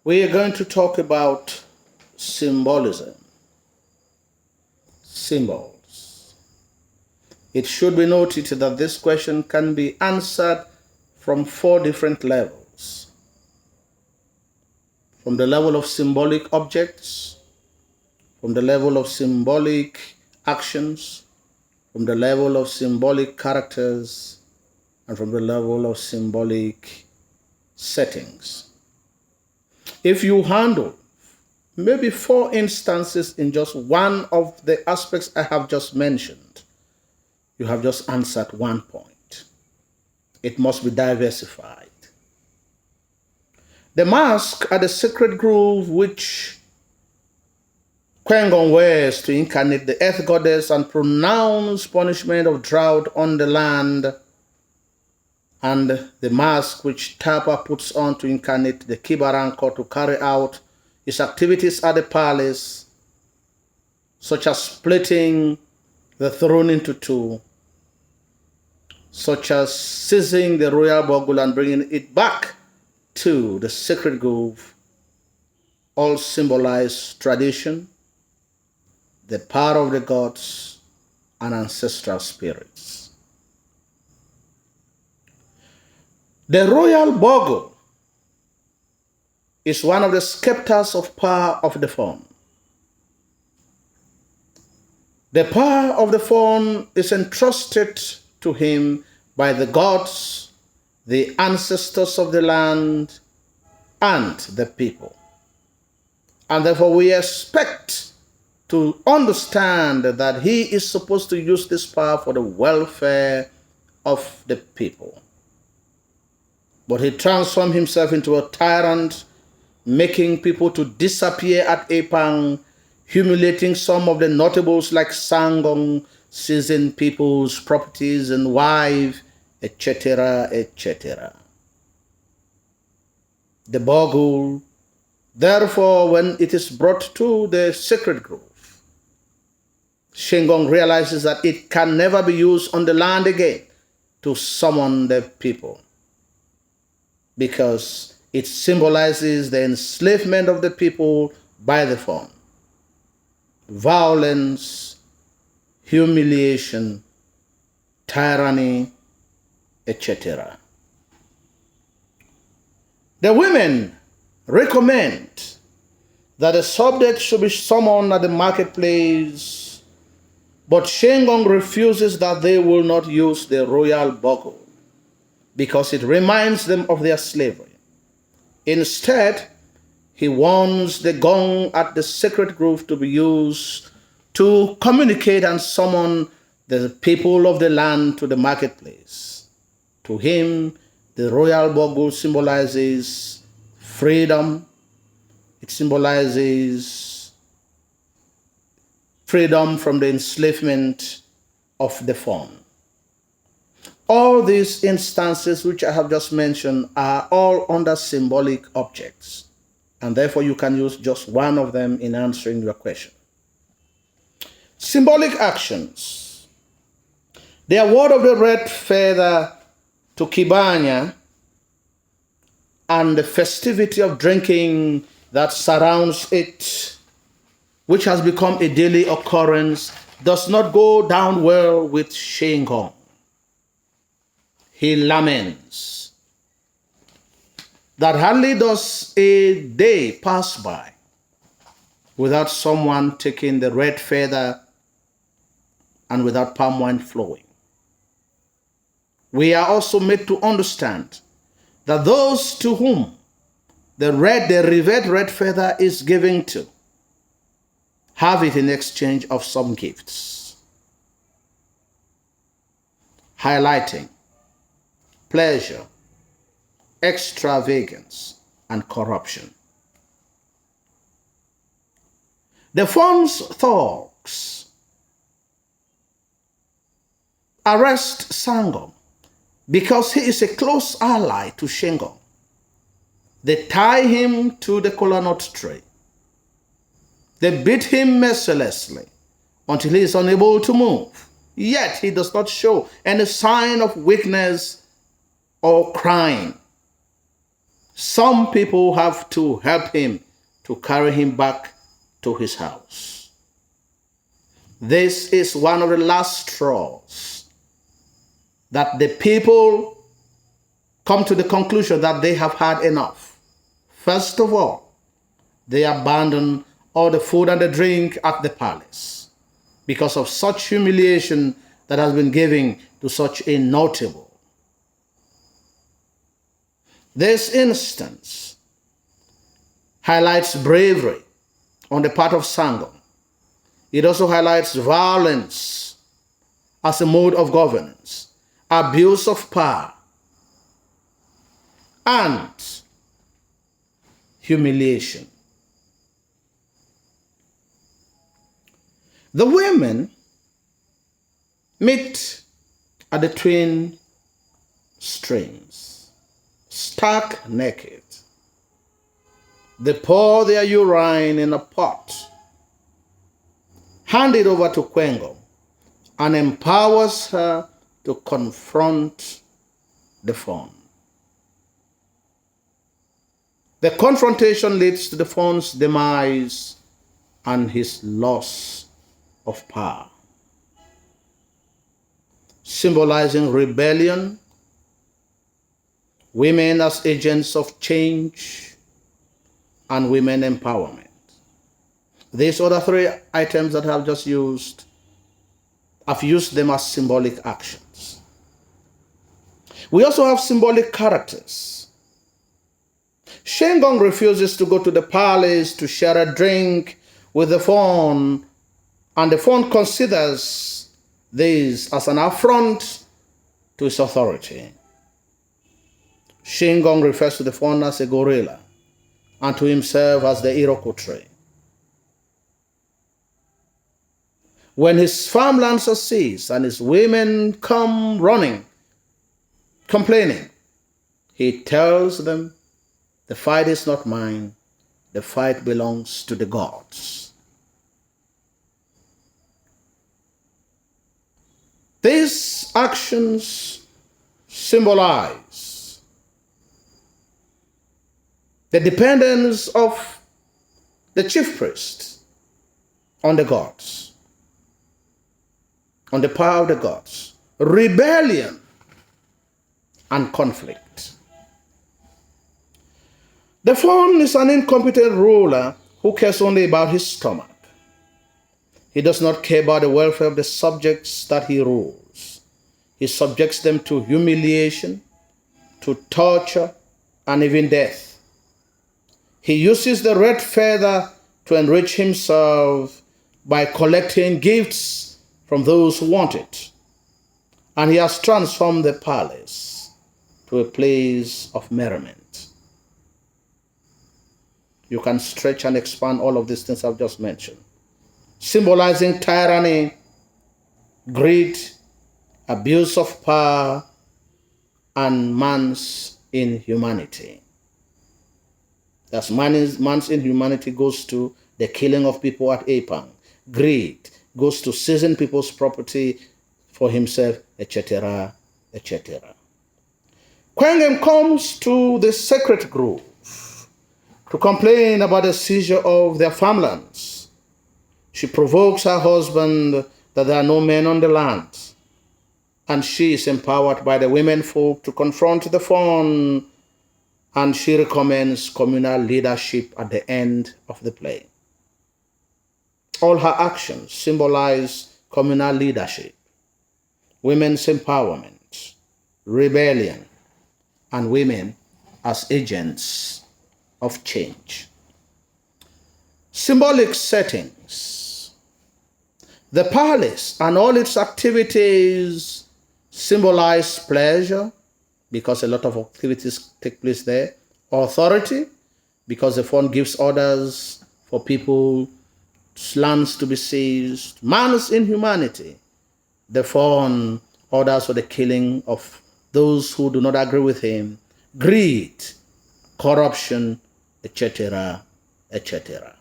We are going to talk about symbolism, symbols. It should be noted that this question can be answered from four different levels. From the level of symbolic objects, from the level of symbolic actions, from the level of symbolic characters, and from the level of symbolic settings. If you handle maybe four instances in just one of the aspects I have just mentioned, you have just answered one point. It must be diversified. The mask are the sacred groove which Kwengon wears to incarnate the earth goddess and pronounce punishment of drought on the land, and the mask which Tapa puts on to incarnate the Kibaranko to carry out his activities at the palace, such as splitting the throne into two, such as seizing the royal bogle and bringing it back to the sacred groove, all symbolize tradition, the power of the gods, and ancestral spirits. The royal bogle is one of the scepters of power of the fawn. The power of the fawn is entrusted to him by the gods, the ancestors of the land, and the people. And therefore we expect to understand that he is supposed to use this power for the welfare of the people. But he transformed himself into a tyrant, making people to disappear at Epang, humiliating some of the notables like Sangong, seizing people's properties and wives, etc., etc. The bogle, therefore, when it is brought to the sacred grove, Shengong realizes that it can never be used on the land again to summon the people, because it symbolizes the enslavement of the people by the fawn, violence, humiliation, tyranny, etc. The women recommend that the subject should be summoned at the marketplace, but Shengong refuses that they will not use the royal bogle because it reminds them of their slavery. Instead, he wants the gong at the sacred grove to be used to communicate and summon the people of the land to the marketplace. To him, the royal bogle symbolizes freedom. It symbolizes freedom from the enslavement of the fawn. All these instances which I have just mentioned are all under symbolic objects, and therefore you can use just one of them in answering your question. Symbolic actions. The award of the red feather to Kibanya and the festivity of drinking that surrounds it, which has become a daily occurrence, does not go down well with Shengong. He laments that hardly does a day pass by without someone taking the red feather and without palm wine flowing. We are also made to understand that those to whom the revered red feather is given to have it in exchange of some gifts, highlighting pleasure, extravagance, and corruption. The fawn's thugs arrest Sangong because he is a close ally to Shengong. They tie him to the kola nut tree. They beat him mercilessly until he is unable to move. Yet he does not show any sign of weakness or crying. Some people have to help him to carry him back to his house. This is one of the last straws that the people come to the conclusion that they have had enough. First of all, they abandon all the food and the drink at the palace because of such humiliation that has been given to such a notable. This instance highlights bravery on the part of Sangong. It also highlights violence as a mode of governance, abuse of power, and humiliation. The women meet at the twin streams, stark naked. They pour their urine in a pot, hand it over to Kwengo, and empowers her to confront the fawn. The confrontation leads to the fawn's demise and his loss of power, symbolizing rebellion, women as agents of change, and women empowerment. These other three items that I've just used, I've used them as symbolic actions. We also have symbolic characters. Shenggong refuses to go to the palace to share a drink with the fawn, and the fawn considers this as an affront to his authority. Shenggong refers to the fawn as a gorilla and to himself as the Iroko tree. When his farmlands are seized and his women come running, complaining, he tells them, the fight is not mine, the fight belongs to the gods. These actions symbolize the dependence of the chief priest on the gods, on the power of the gods, rebellion and conflict. The fawn is an incompetent ruler who cares only about his stomach. He does not care about the welfare of the subjects that he rules. He subjects them to humiliation, to torture, and even death. He uses the red feather to enrich himself by collecting gifts from those who want it. And he has transformed the palace to a place of merriment. You can stretch and expand all of these things I've just mentioned, symbolizing tyranny, greed, abuse of power, and man's inhumanity. Thus, man's inhumanity goes to the killing of people at Apang. Greed goes to seizing people's property for himself, etc., etc. Kwangem comes to the sacred grove to complain about the seizure of their farmlands. She provokes her husband that there are no men on the land, and she is empowered by the women folk to confront the fawn, and she recommends communal leadership at the end of the play. All her actions symbolize communal leadership, women's empowerment, rebellion, and women as agents of change. Symbolic settings. The palace and all its activities symbolize pleasure, because a lot of activities take place there. Authority, because the fawn gives orders for people's lands to be seized. Man's inhumanity, the fawn orders for the killing of those who do not agree with him. Greed, corruption, etc., etc.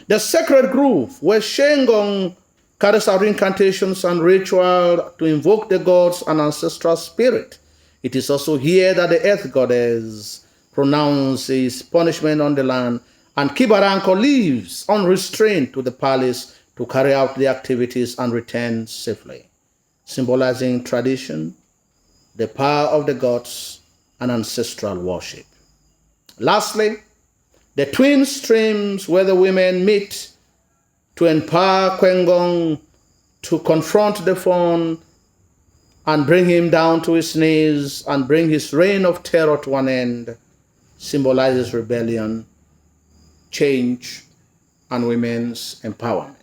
The sacred grove, where Shenggong carries out incantations and ritual to invoke the gods and ancestral spirit. It is also here that the earth goddess pronounces punishment on the land, and Kibaranko leaves unrestrained to the palace to carry out the activities and return safely, symbolizing tradition, the power of the gods, and ancestral worship. Lastly, the twin streams where the women meet to empower Kwengong to confront the fawn and bring him down to his knees and bring his reign of terror to an end, symbolizes rebellion, change, and women's empowerment.